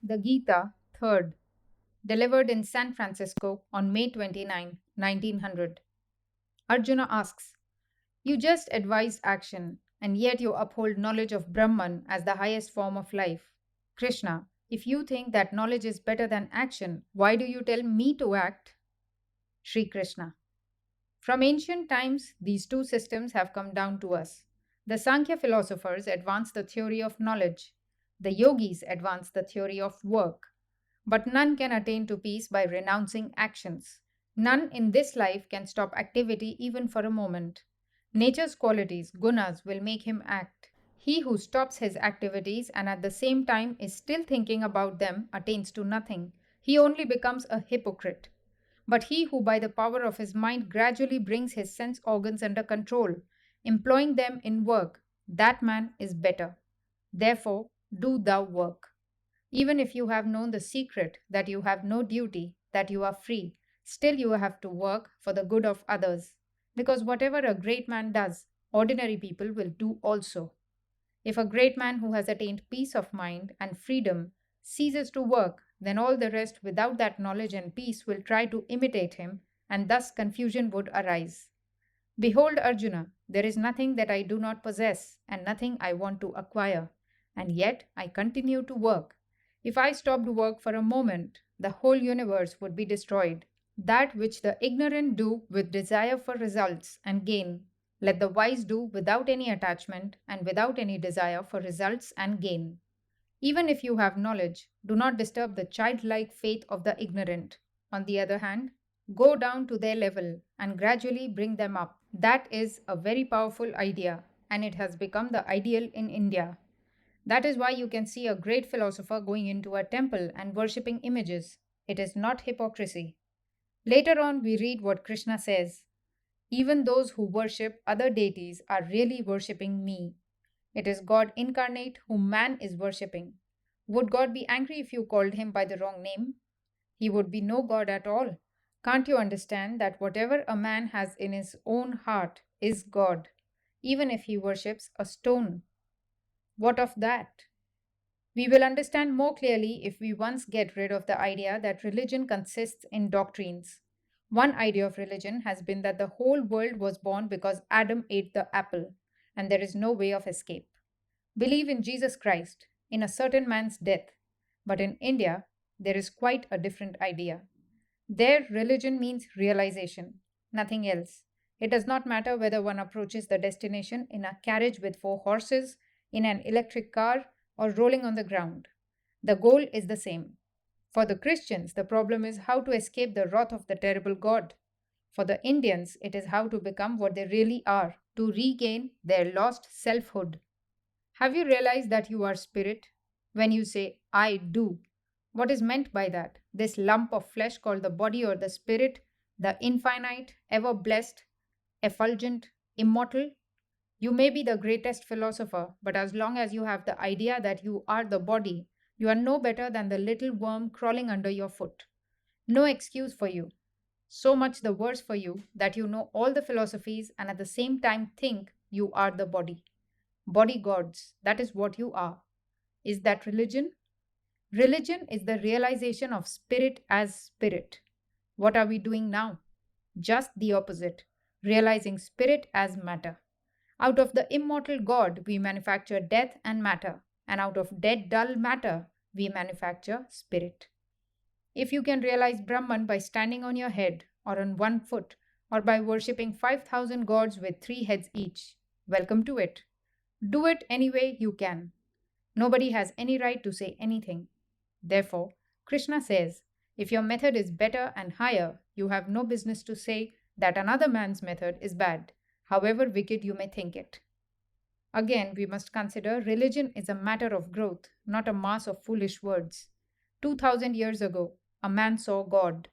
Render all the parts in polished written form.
The Gita, 3rd, delivered in San Francisco on May 29, 1900. Arjuna asks, you just advise action, and yet you uphold knowledge of Brahman as the highest form of life. Krishna, if you think that knowledge is better than action, why do you tell me to act? Sri Krishna. From ancient times, these two systems have come down to us. The Sankhya philosophers advanced the theory of knowledge. The yogis advanced the theory of work. But none can attain to peace by renouncing actions. None in this life can stop activity even for a moment. Nature's qualities, gunas, will make him act. He who stops his activities and at the same time is still thinking about them attains to nothing. He only becomes a hypocrite. But he who by the power of his mind gradually brings his sense organs under control, employing them in work, that man is better. Therefore, do thou work. Even if you have known the secret that you have no duty, that you are free, still you have to work for the good of others. Because whatever a great man does, ordinary people will do also. If a great man who has attained peace of mind and freedom ceases to work, then all the rest without that knowledge and peace will try to imitate him, and thus confusion would arise. Behold, Arjuna, there is nothing that I do not possess, and nothing I want to acquire, and yet I continue to work. If I stopped work for a moment, the whole universe would be destroyed. That which the ignorant do with desire for results and gain, let the wise do without any attachment and without any desire for results and gain. Even if you have knowledge, do not disturb the childlike faith of the ignorant. On the other hand, go down to their level and gradually bring them up. That is a very powerful idea, and it has become the ideal in India. That is why you can see a great philosopher going into a temple and worshipping images. It is not hypocrisy. Later on, we read what Krishna says. Even those who worship other deities are really worshipping me. It is God incarnate whom man is worshipping. Would God be angry if you called him by the wrong name? He would be no God at all. Can't you understand that whatever a man has in his own heart is God, even if he worships a stone? What of that? We will understand more clearly if we once get rid of the idea that religion consists in doctrines. One idea of religion has been that the whole world was born because Adam ate the apple, and there is no way of escape. Believe in Jesus Christ, in a certain man's death, but in India, there is quite a different idea. There, religion means realization, nothing else. It does not matter whether one approaches the destination in a carriage with four horses, in an electric car, or rolling on the ground. The goal is the same. For the Christians, the problem is how to escape the wrath of the terrible God. For the Indians, it is how to become what they really are, to regain their lost selfhood. Have you realized that you are spirit? When you say, I do, what is meant by that? This lump of flesh called the body or the spirit, the infinite, ever blessed, effulgent, immortal? You may be the greatest philosopher, but as long as you have the idea that you are the body, you are no better than the little worm crawling under your foot. No excuse for you. So much the worse for you that you know all the philosophies and at the same time think you are the body. Body gods, that is what you are. Is that religion? Religion is the realization of spirit as spirit. What are we doing now? Just the opposite, realizing spirit as matter. Out of the immortal God, we manufacture death and matter, and out of dead, dull matter, we manufacture spirit. If you can realize Brahman by standing on your head, or on one foot, or by worshipping 5,000 gods with 3 heads each, welcome to it. Do it any way you can. Nobody has any right to say anything. Therefore, Krishna says, if your method is better and higher, you have no business to say that another man's method is bad, however wicked you may think it. Again, we must consider religion is a matter of growth, not a mass of foolish words. 2000 years ago, a man saw God.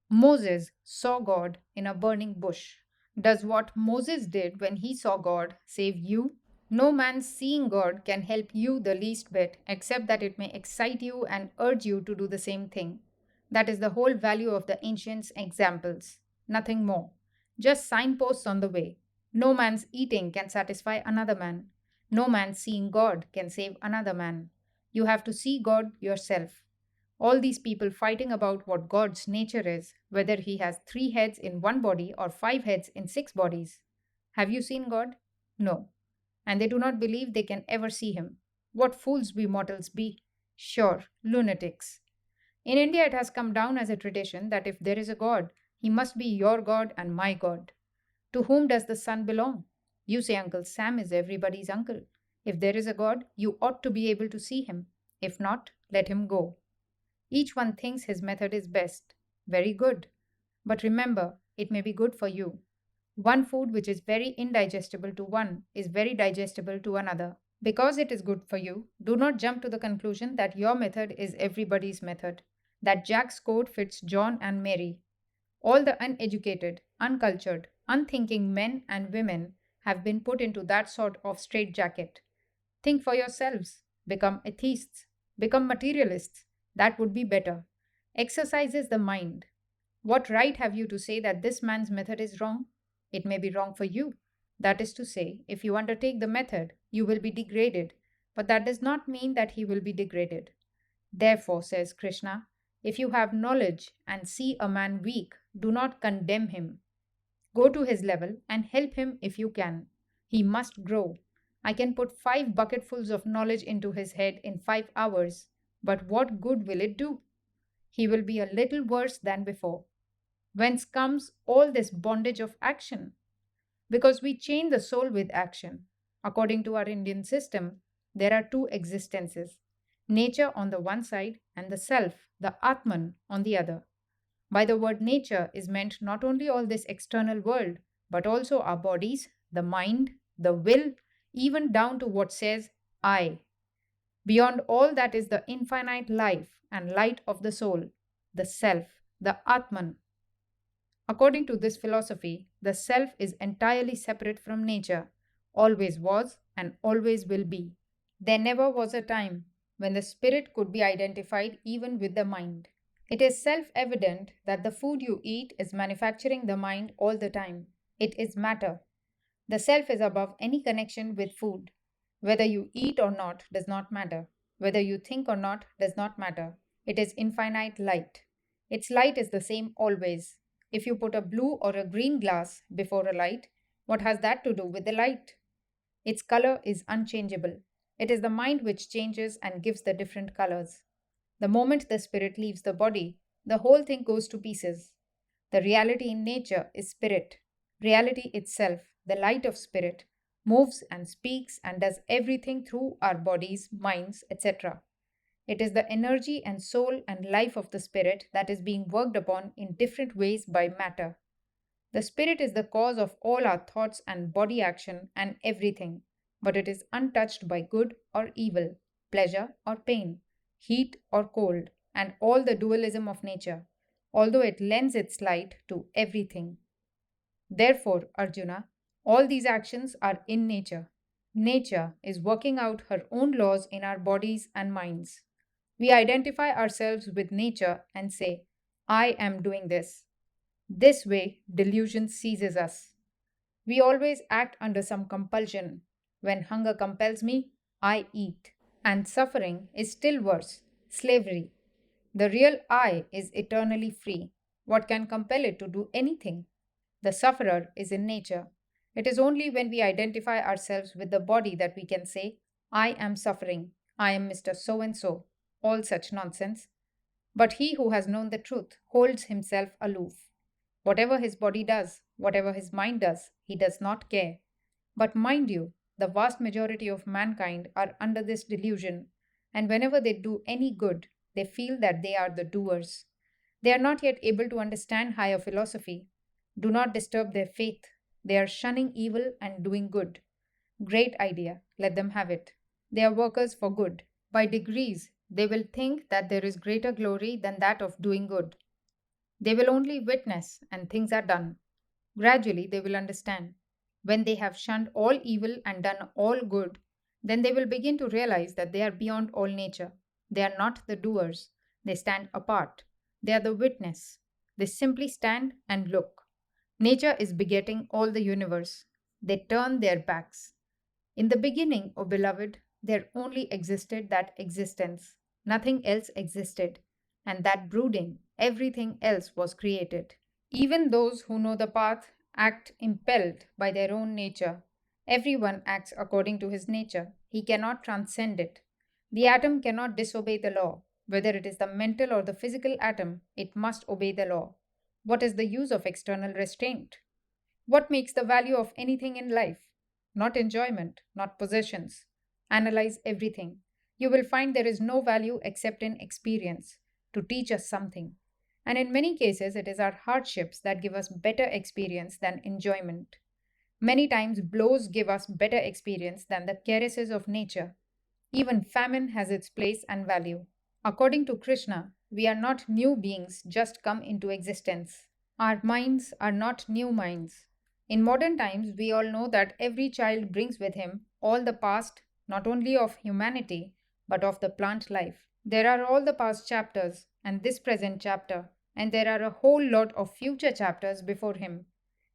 Moses saw God in a burning bush. Does what Moses did when he saw God save you? No man's seeing God can help you the least bit, except that it may excite you and urge you to do the same thing. That is the whole value of the ancients' examples. Nothing more. Just signposts on the way. No man's eating can satisfy another man. No man's seeing God can save another man. You have to see God yourself. All these people fighting about what God's nature is, whether he has three heads in one body or five heads in six bodies. Have you seen God? No. And they do not believe they can ever see him. What fools we mortals be! Sure, lunatics. In India, it has come down as a tradition that if there is a God, he must be your God and my God. To whom does the son belong? You say Uncle Sam is everybody's uncle. If there is a God, you ought to be able to see him. If not, let him go. Each one thinks his method is best. Very good. But remember, it may be good for you. One food which is very indigestible to one is very digestible to another. Because it is good for you, do not jump to the conclusion that your method is everybody's method, that Jack's coat fits John and Mary. All the uneducated, uncultured, unthinking men and women have been put into that sort of straitjacket. Think for yourselves. Become atheists. Become materialists. That would be better. Exercises the mind. What right have you to say that this man's method is wrong? It may be wrong for you. That is to say, if you undertake the method, you will be degraded, but that does not mean that he will be degraded. Therefore, says Krishna, if you have knowledge and see a man weak, do not condemn him. Go to his level and help him if you can. He must grow. I can put 5 bucketfuls of knowledge into his head in 5 hours, but what good will it do? He will be a little worse than before. Whence comes all this bondage of action? Because we chain the soul with action. According to our Indian system, there are two existences, nature on the one side and the self, the Atman, on the other. By the word nature is meant not only all this external world, but also our bodies, the mind, the will, even down to what says I. Beyond all that is the infinite life and light of the soul, the self, the Atman. According to this philosophy, the self is entirely separate from nature, always was and always will be. There never was a time when the spirit could be identified even with the mind. It is self evident that the food you eat is manufacturing the mind all the time. It is matter. The self is above any connection with food. Whether you eat or not does not matter. Whether you think or not does not matter. It is infinite light. Its light is the same always. If you put a blue or a green glass before a light, what has that to do with the light? Its color is unchangeable. It is the mind which changes and gives the different colors. The moment the spirit leaves the body, the whole thing goes to pieces. The reality in nature is spirit. Reality itself, the light of spirit, moves and speaks and does everything through our bodies, minds, etc. It is the energy and soul and life of the spirit that is being worked upon in different ways by matter. The spirit is the cause of all our thoughts and body action and everything, but it is untouched by good or evil, pleasure or pain, heat or cold, and all the dualism of nature, although it lends its light to everything. Therefore, Arjuna, all these actions are in nature. Nature is working out her own laws in our bodies and minds. We identify ourselves with nature and say, I am doing this. This way, delusion seizes us. We always act under some compulsion. When hunger compels me, I eat. And suffering is still worse, slavery. The real I is eternally free. What can compel it to do anything? The sufferer is in nature. It is only when we identify ourselves with the body that we can say, I am suffering. I am Mr. So and so. All such nonsense. But he who has known the truth holds himself aloof. Whatever his body does, whatever his mind does, he does not care. But mind you, the vast majority of mankind are under this delusion, and whenever they do any good, they feel that they are the doers. They are not yet able to understand higher philosophy. Do not disturb their faith. They are shunning evil and doing good. Great idea, let them have it. They are workers for good. By degrees, they will think that there is greater glory than that of doing good. They will only witness, and things are done. Gradually, they will understand. When they have shunned all evil and done all good, then they will begin to realize that they are beyond all nature. They are not the doers. They stand apart. They are the witness. They simply stand and look. Nature is begetting all the universe. They turn their backs. In the beginning, O beloved, there only existed that existence. Nothing else existed. and that brooding, everything else was created. Even those who know the path act impelled by their own nature. Everyone acts according to his nature. He cannot transcend it. The atom cannot disobey the law. Whether it is the mental or the physical atom, it must obey the law. What is the use of external restraint? What makes the value of anything in life? Not enjoyment, not possessions. Analyze everything. You will find there is no value except in experience to teach us something. And in many cases, it is our hardships that give us better experience than enjoyment. Many times, blows give us better experience than the caresses of nature. Even famine has its place and value. According to Krishna, we are not new beings just come into existence. Our minds are not new minds. In modern times, we all know that every child brings with him all the past, not only of humanity, but of the plant life. There are all the past chapters and this present chapter, and there are a whole lot of future chapters before him.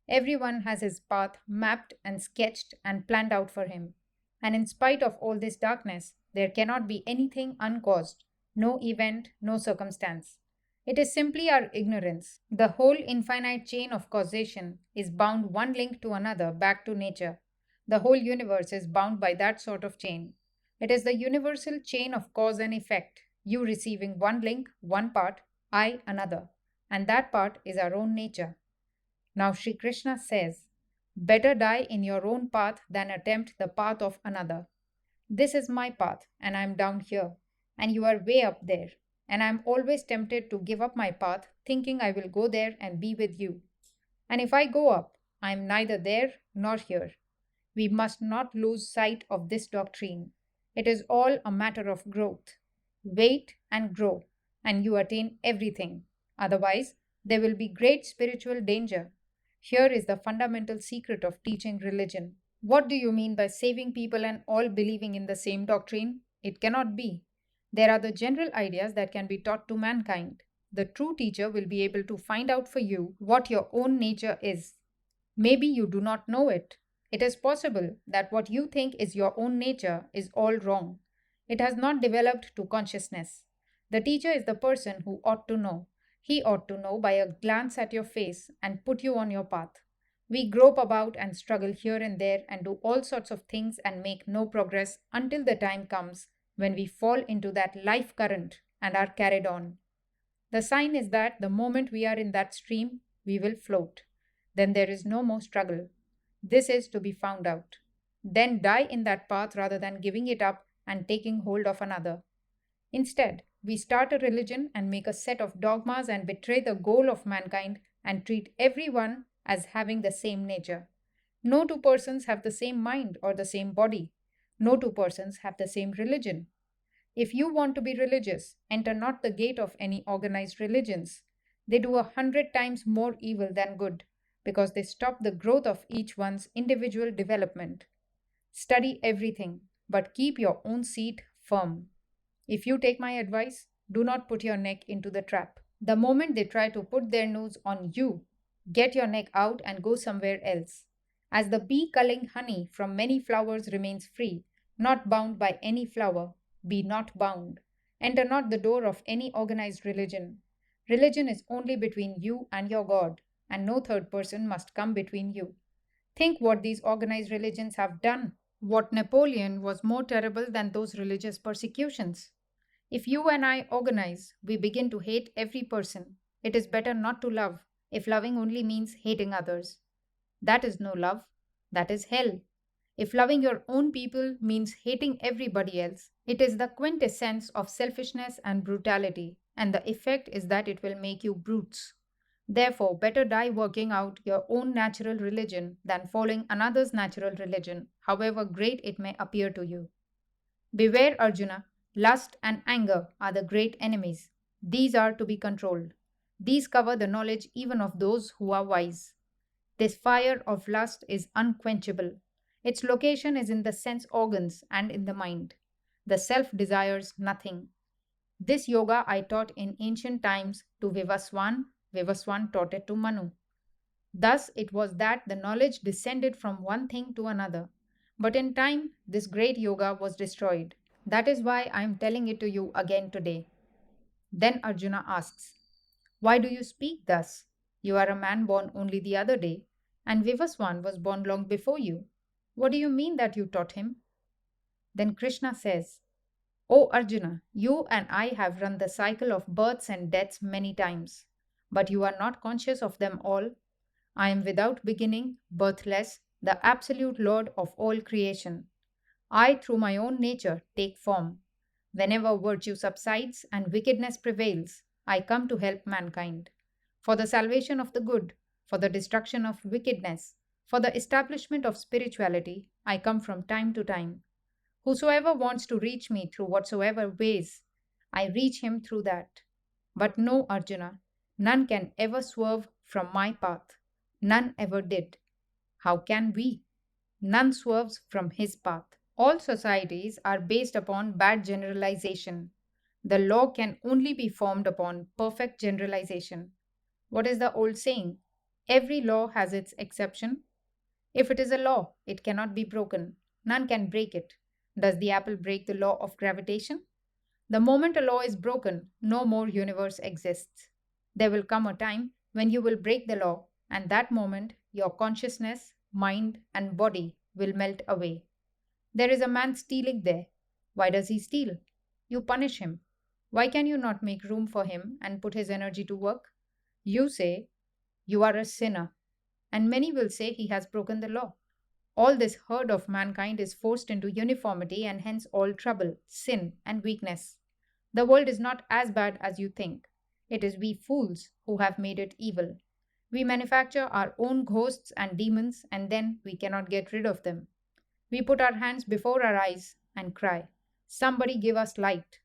Everyone has his path mapped and sketched and planned out for him. And in spite of all this darkness, there cannot be anything uncaused, no event, no circumstance. It is simply our ignorance. The whole infinite chain of causation is bound one link to another back to nature. The whole universe is bound by that sort of chain. It is the universal chain of cause and effect, you receiving one link, one part, I another. And that part is our own nature. Now Sri Krishna says, better die in your own path than attempt the path of another. This is my path, and I am down here, and you are way up there. And I am always tempted to give up my path, thinking I will go there and be with you. And if I go up, I am neither there nor here. We must not lose sight of this doctrine. It is all a matter of growth. Wait and grow, and you attain everything. Otherwise, there will be great spiritual danger. Here is the fundamental secret of teaching religion. What do you mean by saving people and all believing in the same doctrine? It cannot be. There are the general ideas that can be taught to mankind. The true teacher will be able to find out for you what your own nature is. Maybe you do not know it. It is possible that what you think is your own nature is all wrong. It has not developed to consciousness. The teacher is the person who ought to know. He ought to know by a glance at your face and put you on your path. We grope about and struggle here and there and do all sorts of things and make no progress until the time comes when we fall into that life current and are carried on. The sign is that the moment we are in that stream, we will float. Then there is no more struggle. This is to be found out. Then die in that path rather than giving it up and taking hold of another. Instead, we start a religion and make a set of dogmas and betray the goal of mankind and treat everyone as having the same nature. No two persons have the same mind or the same body. No two persons have the same religion. If you want to be religious, enter not the gate of any organized religions. They do 100 times more evil than good because they stop the growth of each one's individual development. Study everything, but keep your own seat firm. If you take my advice, do not put your neck into the trap. The moment they try to put their nose on you, get your neck out and go somewhere else. As the bee culling honey from many flowers remains free, not bound by any flower, be not bound. Enter not the door of any organized religion. Religion is only between you and your God, and no third person must come between you. Think what these organized religions have done. What Napoleon was more terrible than those religious persecutions. If you and I organize, we begin to hate every person. It is better not to love, if loving only means hating others. That is no love, that is hell. If loving your own people means hating everybody else, it is the quintessence of selfishness and brutality, and the effect is that it will make you brutes. Therefore, better die working out your own natural religion than following another's natural religion, however great it may appear to you. Beware, Arjuna, lust and anger are the great enemies. These are to be controlled. These cover the knowledge even of those who are wise. This fire of lust is unquenchable. Its location is in the sense organs and in the mind. The self desires nothing. This yoga I taught in ancient times to Vivaswan. Vivaswan taught it to Manu. Thus it was that the knowledge descended from one thing to another. But in time, this great yoga was destroyed. That is why I am telling it to you again today. Then Arjuna asks, "Why do you speak thus? You are a man born only the other day, and Vivaswan was born long before you. What do you mean that you taught him?" Then Krishna says, "O Arjuna, you and I have run the cycle of births and deaths many times, but you are not conscious of them all. I am without beginning, birthless, the absolute Lord of all creation. I, through my own nature, take form. Whenever virtue subsides and wickedness prevails, I come to help mankind. For the salvation of the good, for the destruction of wickedness, for the establishment of spirituality, I come from time to time. Whosoever wants to reach me through whatsoever ways, I reach him through that. But no, Arjuna, none can ever swerve from my path. None ever did. How can we? None swerves from his path. All societies are based upon bad generalization. The law can only be formed upon perfect generalization. What is the old saying? Every law has its exception. If it is a law, it cannot be broken. None can break it. Does the apple break the law of gravitation? The moment a law is broken, no more universe exists. There will come a time when you will break the law, and that moment your consciousness, mind, and body will melt away. There is a man stealing there. Why does he steal? You punish him. Why can you not make room for him and put his energy to work? You say, "You are a sinner," and many will say he has broken the law. All this herd of mankind is forced into uniformity and hence all trouble, sin, and weakness. The world is not as bad as you think. It is we fools who have made it evil. We manufacture our own ghosts and demons and then we cannot get rid of them. We put our hands before our eyes and cry, "Somebody give us light."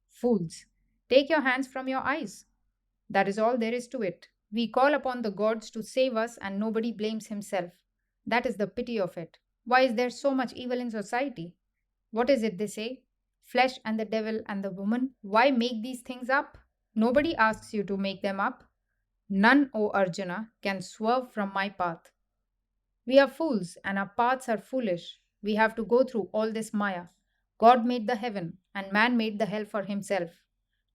Fools, take your hands from your eyes. That is all there is to it. We call upon the gods to save us and nobody blames himself. That is the pity of it. Why is there so much evil in society? What is it they say? Flesh and the devil and the woman? Why make these things up? Nobody asks you to make them up. None, O Arjuna, can swerve from my path. We are fools and our paths are foolish. We have to go through all this Maya. God made the heaven and man made the hell for himself.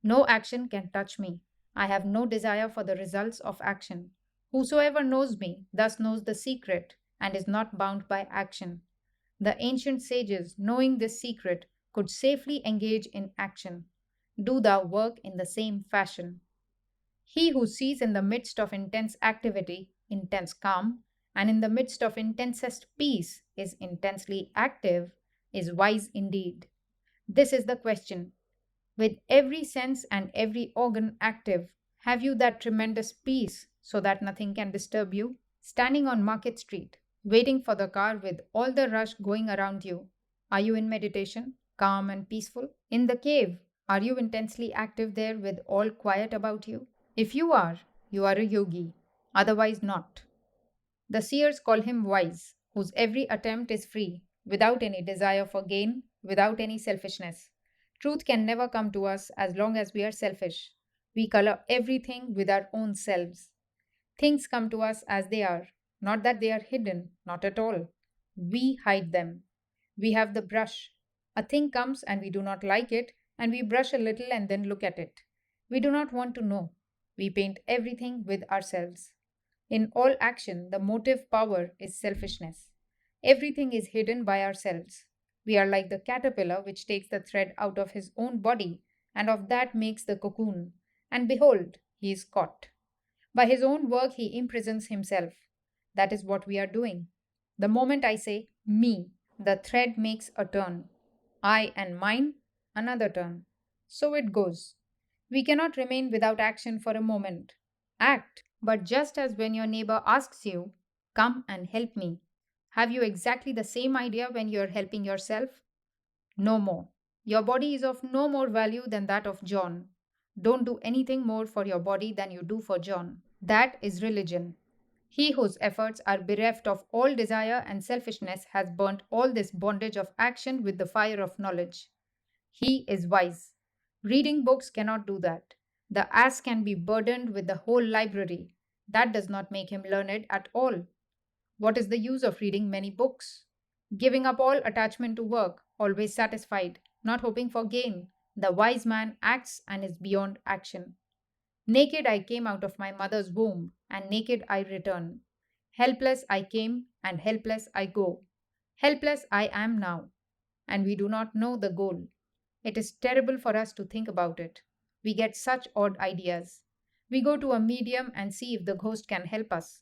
No action can touch me. I have no desire for the results of action. Whosoever knows me thus knows the secret and is not bound by action. The ancient sages, knowing this secret, could safely engage in action. Do thou work in the same fashion. He who sees in the midst of intense activity intense calm, and in the midst of intensest peace is intensely active, is wise indeed. This is the question. With every sense and every organ active, have you that tremendous peace so that nothing can disturb you? Standing on Market Street, waiting for the car with all the rush going around you, are you in meditation, calm and peaceful? In the cave, are you intensely active there with all quiet about you? If you are a yogi, otherwise not. The seers call him wise, whose every attempt is free, without any desire for gain, without any selfishness. Truth can never come to us as long as we are selfish. We color everything with our own selves. Things come to us as they are, not that they are hidden, not at all. We hide them. We have the brush. A thing comes and we do not like it, and we brush a little and then look at it. We do not want to know. We paint everything with ourselves. In all action, the motive power is selfishness. Everything is hidden by ourselves. We are like the caterpillar which takes the thread out of his own body and of that makes the cocoon. And behold, he is caught. By his own work, he imprisons himself. That is what we are doing. The moment I say, me, the thread makes a turn. I and mine, another turn. So it goes. We cannot remain without action for a moment. Act. But just as when your neighbor asks you, "Come and help me," have you exactly the same idea when you are helping yourself? No more. Your body is of no more value than that of John. Don't do anything more for your body than you do for John. That is religion. He whose efforts are bereft of all desire and selfishness has burnt all this bondage of action with the fire of knowledge. He is wise. Reading books cannot do that. The ass can be burdened with the whole library. That does not make him learned at all. What is the use of reading many books? Giving up all attachment to work, always satisfied, not hoping for gain, The wise man acts and is beyond action. Naked I came out of my mother's womb, and naked I return. Helpless I came, and helpless I go. Helpless I am now, and we do not know the goal. It is terrible for us to think about it. We get such odd ideas. We go to a medium and see if the ghost can help us.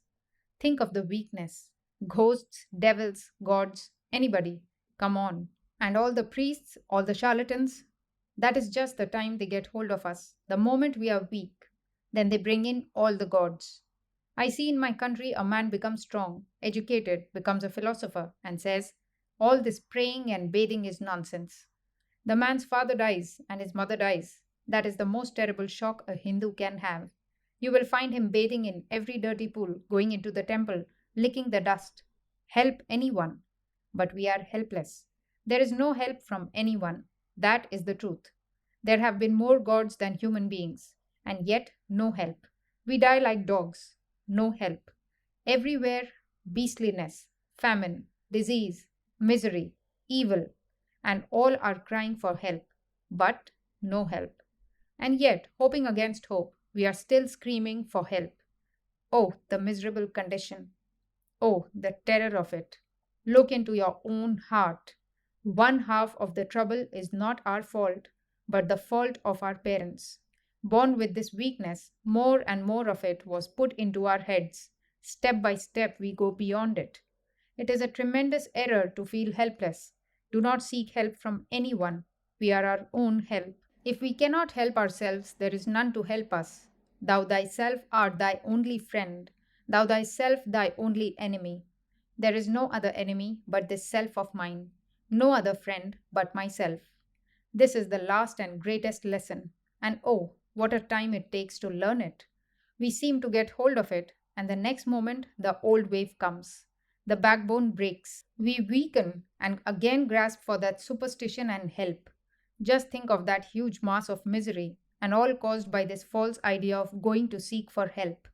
Think of the weakness. Ghosts, devils, gods, anybody. Come on. And all the priests, all the charlatans, that is just the time they get hold of us. The moment we are weak, then they bring in all the gods. I see in my country a man becomes strong, educated, becomes a philosopher, and says, all this praying and bathing is nonsense. The man's father dies and his mother dies. That is the most terrible shock a Hindu can have. You will find him bathing in every dirty pool, going into the temple, licking the dust. Help anyone. But we are helpless. There is no help from anyone. That is the truth. There have been more gods than human beings, and yet no help. We die like dogs. No help. Everywhere, beastliness, famine, disease, misery, evil, and all are crying for help, but no help. And yet, hoping against hope, we are still screaming for help. Oh, the miserable condition. Oh, the terror of it. Look into your own heart. One half of the trouble is not our fault, but the fault of our parents. Born with this weakness, more and more of it was put into our heads. Step by step, we go beyond it. It is a tremendous error to feel helpless. Do not seek help from anyone. We are our own help. If we cannot help ourselves, there is none to help us. Thou thyself art thy only friend. Thou thyself thy only enemy. There is no other enemy but this self of mine. No other friend but myself. This is the last and greatest lesson. And oh, what a time it takes to learn it. We seem to get hold of it, and the next moment the old wave comes. The backbone breaks. We weaken and again grasp for that superstition and help. Just think of that huge mass of misery, and all caused by this false idea of going to seek for help.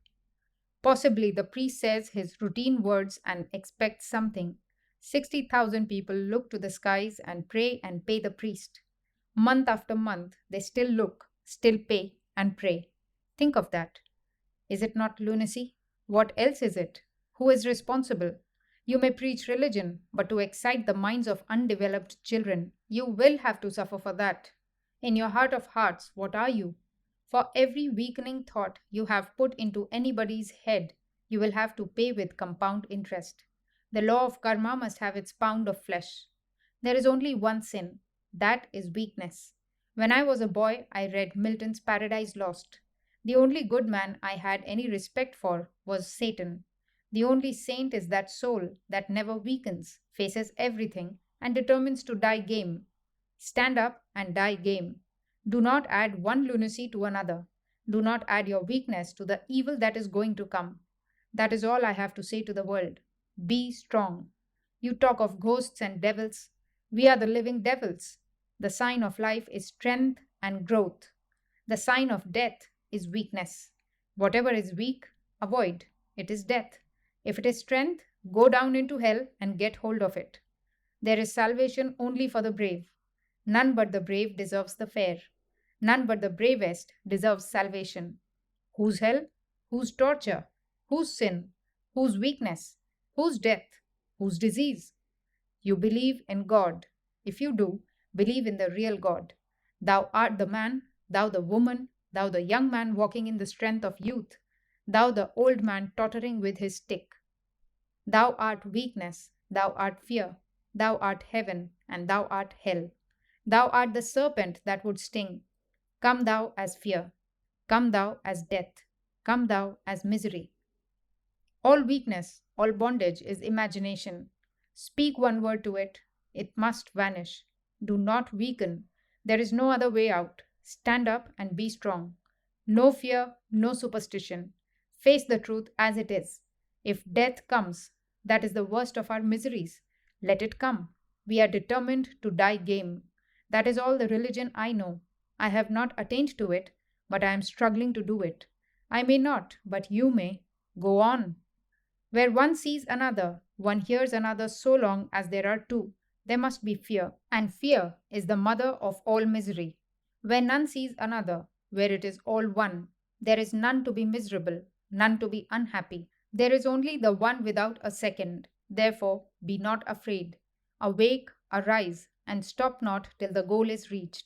Possibly the priest says his routine words and expects something. 60,000 people look to the skies and pray and pay the priest. Month after month, they still look, still pay, and pray. Think of that. Is it not lunacy? What else is it? Who is responsible? You may preach religion, but to excite the minds of undeveloped children, you will have to suffer for that. In your heart of hearts, what are you? For every weakening thought you have put into anybody's head, you will have to pay with compound interest. The law of karma must have its pound of flesh. There is only one sin, that is weakness. When I was a boy, I read Milton's Paradise Lost. The only good man I had any respect for was Satan. The only saint is that soul that never weakens, faces everything, and determines to die game. Stand up and die game. Do not add one lunacy to another. Do not add your weakness to the evil that is going to come. That is all I have to say to the world. Be strong. You talk of ghosts and devils. We are the living devils. The sign of life is strength and growth. The sign of death is weakness. Whatever is weak, avoid. It is death. If it is strength, go down into hell and get hold of it. There is salvation only for the brave. None but the brave deserves the fair. None but the bravest deserves salvation. Whose hell? Whose torture? Whose sin? Whose weakness? Whose death? Whose disease? You believe in God. If you do, believe in the real God. Thou art the man, thou the woman, thou the young man walking in the strength of youth, thou the old man tottering with his stick. Thou art weakness, thou art fear, thou art heaven, and thou art hell. Thou art the serpent that would sting. Come thou as fear. Come thou as death. Come thou as misery. All weakness, all bondage is imagination. Speak one word to it, it must vanish. Do not weaken. There is no other way out. Stand up and be strong. No fear, no superstition. Face the truth as it is. If death comes, that is the worst of our miseries. Let it come. We are determined to die game. That is all the religion I know. I have not attained to it, but I am struggling to do it. I may not, but you may. Go on. Where one sees another, one hears another so long as there are two, there must be fear, and fear is the mother of all misery. Where none sees another, where it is all one, there is none to be miserable, none to be unhappy. There is only the one without a second. Therefore, be not afraid. Awake, arise, and stop not till the goal is reached.